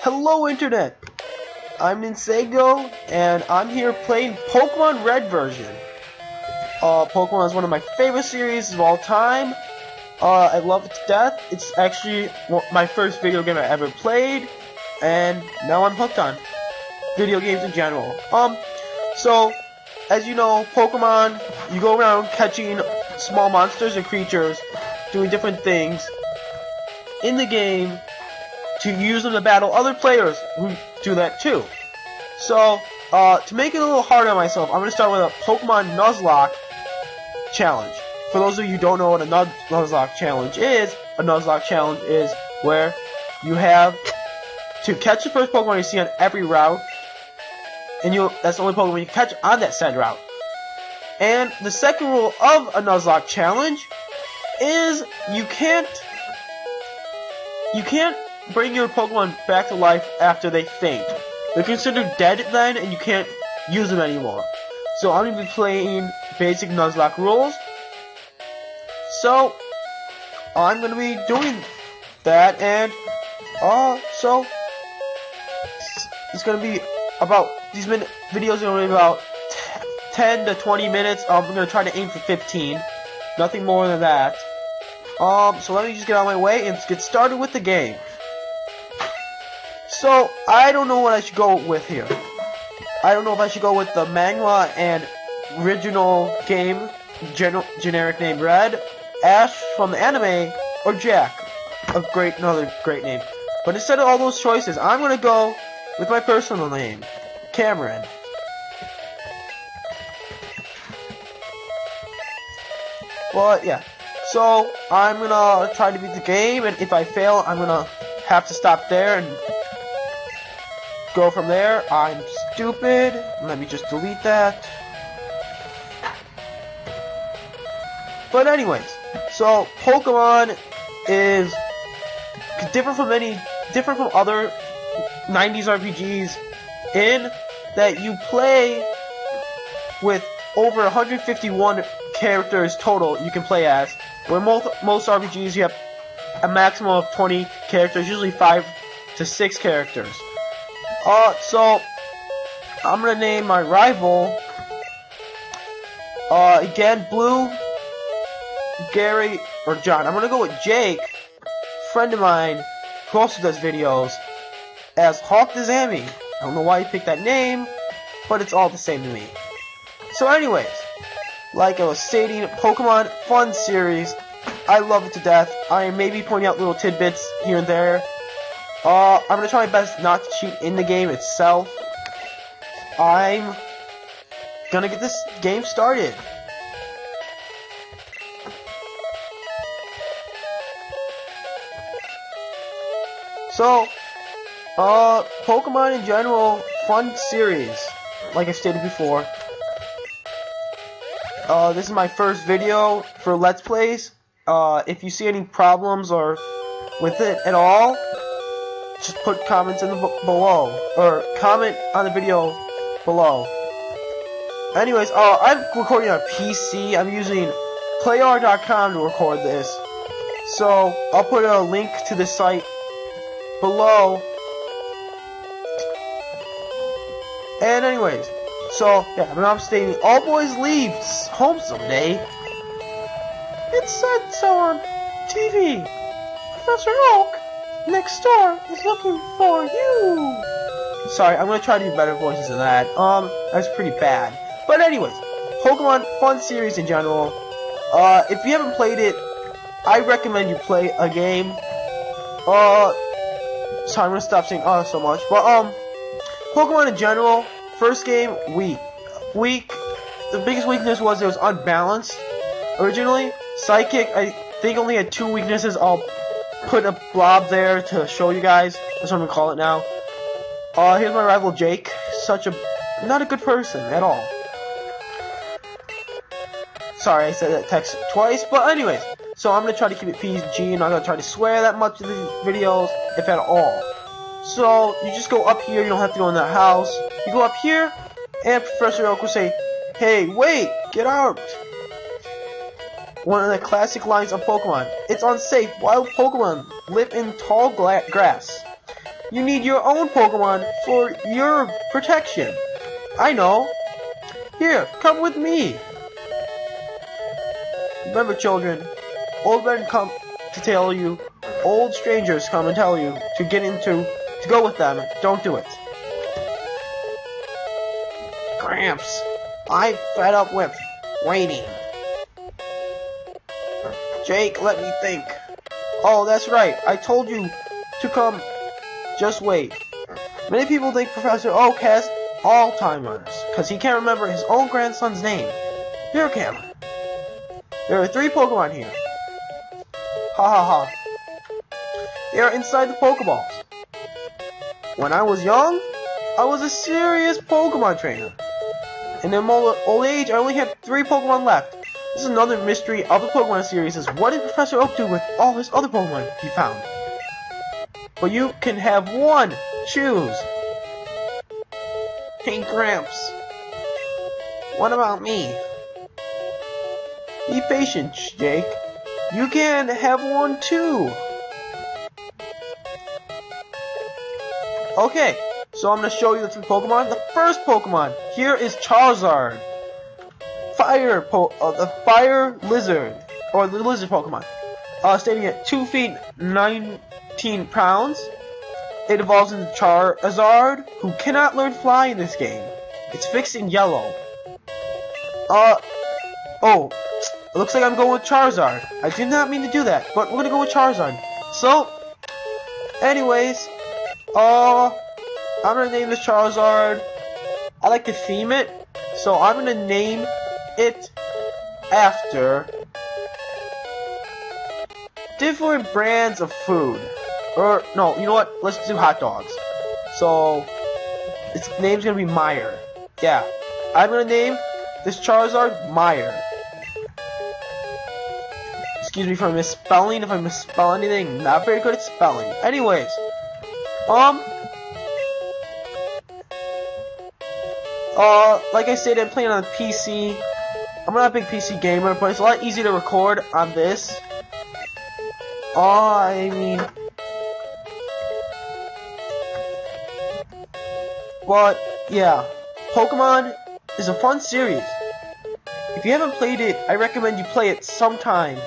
Hello Internet! I'm Ninsego, and I'm here playing Pokemon Red version. Pokemon is one of my favorite series of all time. I love it to death. It's actually my first video game I ever played, and now I'm hooked on video games in general. So, as you know, Pokemon, you go around catching small monsters and creatures, doing different things in the game to use them to battle other players who do that too. So, to make it a little harder on myself, I'm going to start with a Pokemon Nuzlocke challenge. For those of you who don't know what a Nuzlocke challenge is, a Nuzlocke challenge is where you have to catch the first Pokemon you see on every route, and that's the only Pokemon you can catch on that said route. And the second rule of a Nuzlocke challenge is you can't bring your Pokemon back to life after they faint. They're considered dead then, and you can't use them anymore. So I'm going to be playing basic Nuzlocke rules. So I'm going to be doing that, and so it's going to be about, these videos are going to be about 10 to 20 minutes. I'm going to try to aim for 15. Nothing more than that. So let me just get out of my way and get started with the game. So, I don't know what I should go with here. I don't know if I should go with the manga and original game, generic name Red, Ash from the anime, or Jack, another great name. But instead of all those choices, I'm gonna go with my personal name, Cameron. But yeah, so I'm gonna try to beat the game, and if I fail, I'm gonna have to stop there and go from there. I'm stupid. Let me just delete that. But anyways, so Pokemon is different from other 90s RPGs in that you play with over 151 characters total you can play as. Where most RPGs you have a maximum of 20 characters, usually 5 to 6 characters. So I'm gonna name my rival again Blue, Gary, or John. I'm gonna go with Jake, friend of mine who also does videos, as Hawk the Zami. I don't know why he picked that name, but it's all the same to me. So anyways, like I was stating, Pokemon fun series. I love it to death. I may be pointing out little tidbits here and there. I'm gonna try my best not to cheat in the game itself. I'm gonna get this game started. So, Pokemon in general, fun series, like I stated before. This is my first video for Let's Plays. If you see any problems or with it at all, just put comments in the below, or comment on the video below. Anyways, I'm recording on PC. I'm using Playar.com to record this, so I'll put a link to the site below. And anyways, so yeah, I'm stating all boys leave home someday. It said so on TV. Professor Oak next door is looking for you. Sorry, I'm gonna try to do better voices than that. That's pretty bad. But anyways, Pokemon fun series in general. If you haven't played it, I recommend you play a game. Sorry, I'm gonna stop saying so much. But Pokemon in general, first game weak. The biggest weakness was it was unbalanced. Originally, Psychic I think only had 2 weaknesses. I'll put a blob there to show you guys. That's what I'm gonna call it now. Here's my rival Jake. Not a good person at all. Sorry, I said that text twice, but anyways. So I'm gonna try to keep it PG, and I'm gonna try to swear that much in these videos, if at all. So you just go up here. You don't have to go in that house. You go up here, and Professor Oak will say, "Hey, wait, get out." One of the classic lines of Pokemon. It's unsafe. Wild Pokemon live in tall grass. You need your own Pokemon for your protection. I know. Here, come with me. Remember, children, old men come to tell you, old strangers come and tell you to go with them. Don't do it. Gramps, I'm fed up with waiting. Jake, let me think. Oh, that's right. I told you to come. Just wait. Many people think Professor Oak has Alzheimer's because he can't remember his own grandson's name. Here, Cameron. There are 3 Pokemon here. Ha ha ha. They are inside the Pokeballs. When I was young, I was a serious Pokemon trainer. In my old age, I only had 3 Pokemon left. This is another mystery of the Pokemon series, is what did Professor Oak do with all his other Pokemon he found? But you can have one. Choose. Hey, Gramps. What about me? Be patient, Jake. You can have one too. Okay, so I'm going to show you the 3 Pokemon. The first Pokemon here is Charizard. The Fire Lizard, or the Lizard Pokemon. Standing at 2 feet 19 pounds. It evolves into Charizard, who cannot learn Fly in this game. It's fixed in yellow. Oh, it looks like I'm going with Charizard. I did not mean to do that, but we're gonna go with Charizard. So, anyways, I'm gonna name this Charizard. I like to theme it, so I'm gonna name it after different brands of food. Or, no, you know what? Let's do hot dogs. So, its name's gonna be Meyer. Yeah. I'm gonna name this Charizard Meyer. Excuse me for misspelling. If I misspell anything, not very good at spelling. Anyways, like I said, I'm playing on a PC. I'm not a big PC gamer, but it's a lot easier to record on this. But, yeah. Pokemon is a fun series. If you haven't played it, I recommend you play it sometime.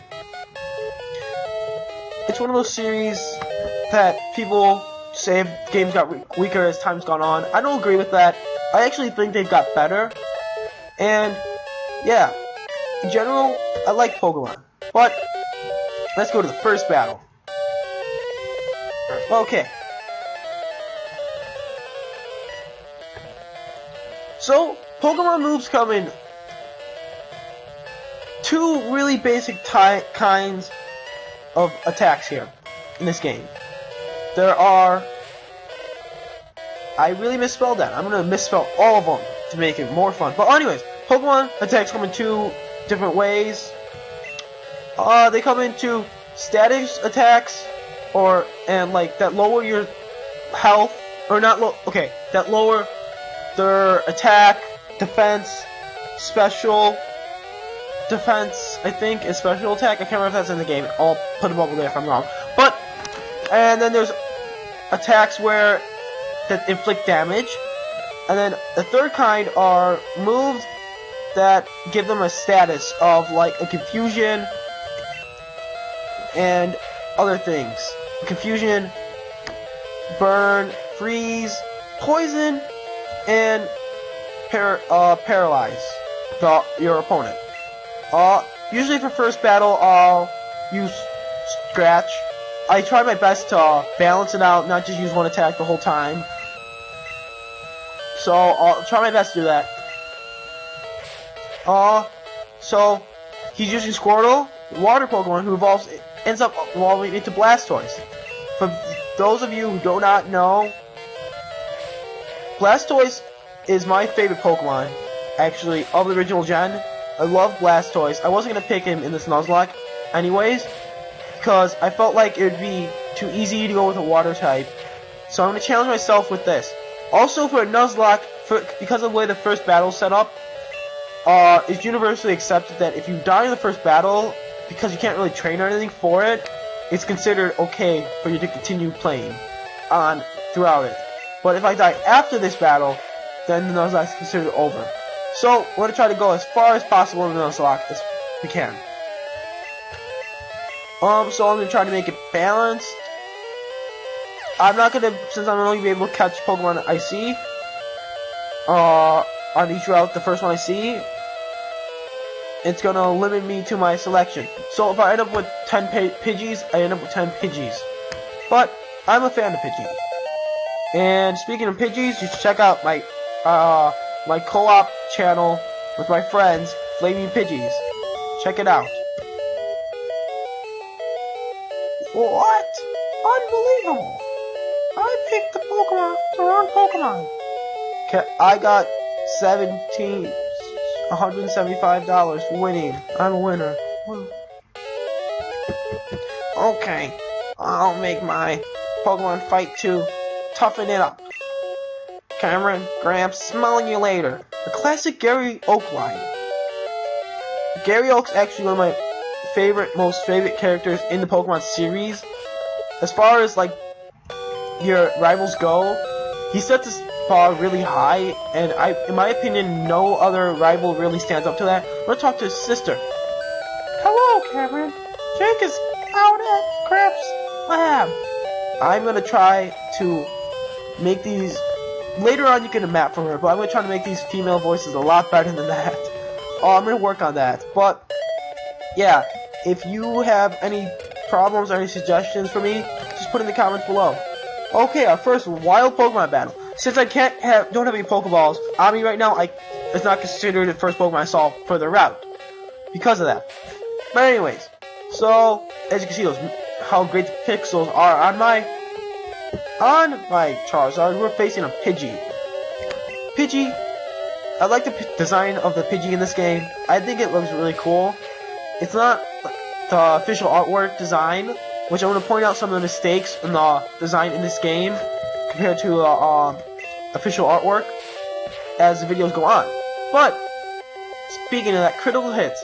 It's one of those series that people say games got weaker as time's gone on. I don't agree with that. I actually think they've got better. And, yeah. In general, I like Pokemon. But, let's go to the first battle. Okay. So, Pokemon moves come in 2 really basic kinds of attacks here in this game. There are... I really misspelled that. I'm going to misspell all of them to make it more fun. But anyways, Pokemon attacks come in 2 different ways. They come into status attacks, and like that lower your health, or not okay, that lower their attack, defense, special defense, I think, is special attack. I can't remember if that's in the game. I'll put a bubble there if I'm wrong. But, and then there's attacks that inflict damage. And then the third kind are moves that give them a status of like a confusion and other things. Confusion, burn, freeze, poison, and paralyze your opponent. Usually for first battle, I'll use Scratch. I try my best to balance it out, not just use one attack the whole time. So I'll try my best to do that. So he's using Squirtle, water Pokemon, who ends up evolving into Blastoise. For those of you who do not know, Blastoise is my favorite Pokemon, actually, of the original gen. I love Blastoise. I wasn't going to pick him in this Nuzlocke anyways, because I felt like it would be too easy to go with a water type. So I'm going to challenge myself with this. Also for a Nuzlocke, because of the way the first battle is set up, it's universally accepted that if you die in the first battle, because you can't really train or anything for it, it's considered okay for you to continue playing. on throughout it. But if I die after this battle, then the Nuzlocke is considered over. So we're gonna try to go as far as possible in the Nuzlocke as we can. So I'm gonna try to make it balanced. I'm not gonna, since I'm only be able to catch Pokemon I see, on each route, the first one I see, it's gonna limit me to my selection. So if I end up with 10 Pidgeys, I end up with 10 Pidgeys. But I'm a fan of Pidgeys. And speaking of Pidgeys, you should check out my my co-op channel with my friends, Flaming Pidgeys. Check it out. What? Unbelievable! I picked the wrong Pokemon. Okay, I got $175 for winning. I'm a winner. Woo. Okay, I'll make my Pokemon Fight 2 toughen it up. Cameron, Gramps, smelling you later. The classic Gary Oak line. Gary Oak's actually one of my most favorite characters in the Pokemon series. As far as like your rivals go, he sets his bar really high, and in my opinion, no other rival really stands up to that. I'm gonna talk to his sister. Hello, Cameron. Jake is out at Gramps' lab. I'm gonna try to make these. Later on, you get a map from her, but I'm gonna try to make these female voices a lot better than that. I'm gonna work on that. But yeah, if you have any problems or any suggestions for me, just put in the comments below. Okay, our first wild Pokemon battle. Since I don't have any Pokeballs on me right now, it's not considered the first Pokemon I saw for the route because of that. But anyways, so as you can see, how great the pixels are on my Charizard. We're facing a Pidgey. I like the design of the Pidgey in this game. I think it looks really cool. It's not the official artwork design, which I'm going to point out some of the mistakes in the design in this game compared to official artwork as the videos go on. But speaking of that, critical hits.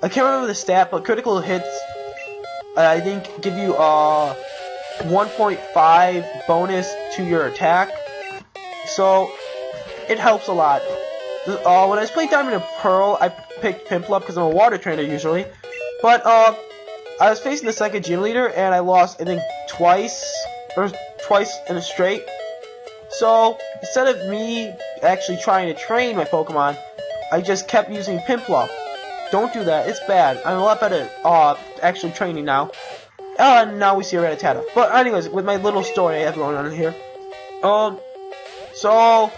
I can't remember the stat, but critical hits I think give you 1.5 bonus to your attack. So it helps a lot. When I was playing Diamond and Pearl, I picked Piplup because I'm a water trainer usually. But I was facing the second gym leader and I lost, I think, twice in a straight. So instead of me actually trying to train my Pokemon, I just kept using Piplup. Don't do that, it's bad. I'm a lot better actually training now. Now we see a Rattata. But anyways, with my little story I have going on here. So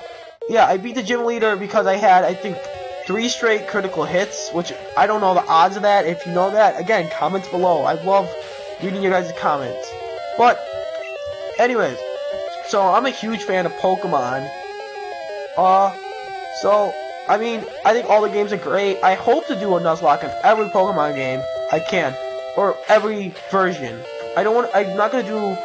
yeah, I beat the gym leader because I had, I think, 3 straight critical hits, which I don't know the odds of that. If you know that, again, comments below. I love reading your guys' comments. But anyways, so I'm a huge fan of Pokemon. So I mean, I think all the games are great. I hope to do a Nuzlocke on every Pokemon game I can, or every version. I'm not gonna do,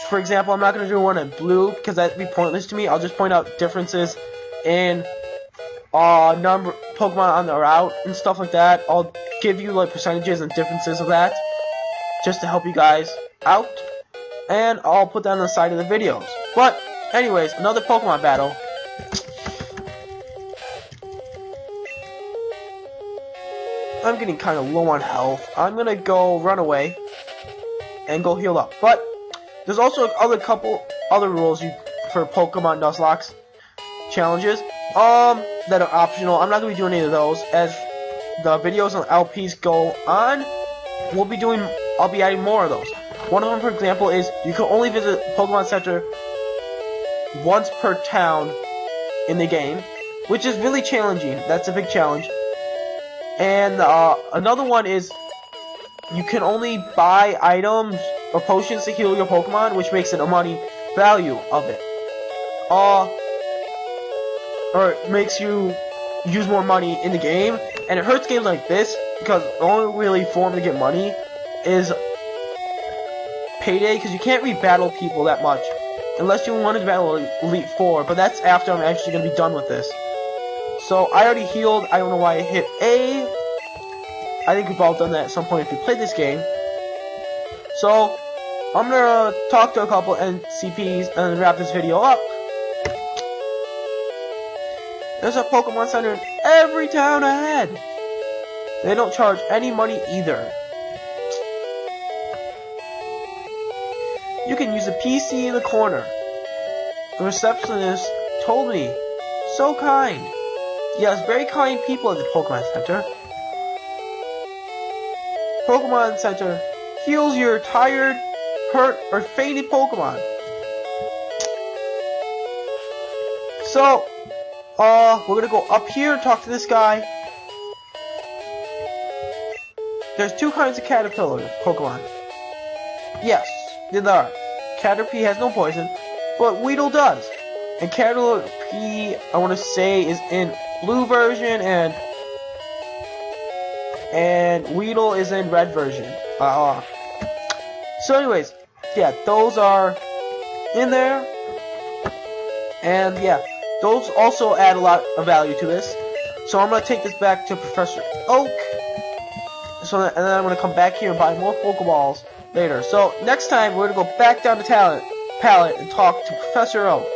for example, I'm not gonna do one in blue because that'd be pointless to me. I'll just point out differences in number Pokemon on the route and stuff like that. I'll give you like percentages and differences of that just to help you guys out, and I'll put that on the side of the videos. But anyways, another Pokemon battle. I'm getting kind of low on health. I'm gonna go run away and go heal up. But there's also couple other rules for Pokemon Nuzlocke challenges that are optional. I'm not gonna be doing any of those as the videos on LPs go on. I'll be adding more of those. One of them, for example, is you can only visit Pokemon Center once per town in the game, which is really challenging. That's a big challenge. And another one is you can only buy items or potions to heal your Pokemon, which makes it a money value of it. Or it makes you use more money in the game, and it hurts games like this because the only really form to get money is Payday, because you can't re-battle people that much unless you want to battle Elite Four, but that's after I'm actually going to be done with this. So I already healed. I don't know why I hit A. I think we've all done that at some point if you played this game. So I'm gonna talk to a couple NCPs and wrap this video up. There's a Pokemon Center in every town ahead. They don't charge any money either. You can use a PC in the corner. The receptionist told me. So kind. Yes, very kind people at the Pokemon Center. Pokemon Center heals your tired, hurt, or fainted Pokemon. So, we're gonna go up here and talk to this guy. There's two kinds of Caterpillar Pokemon. Yes, there are. Caterpie has no poison, but Weedle does. And Caterpie, I want to say, is in blue version, and Weedle is in red version. So anyways, yeah, those are in there. And yeah, those also add a lot of value to this. So I'm going to take this back to Professor Oak. And then I'm going to come back here and buy more Pokeballs later. So next time we're going to go back down to Pallet and talk to Professor Oak.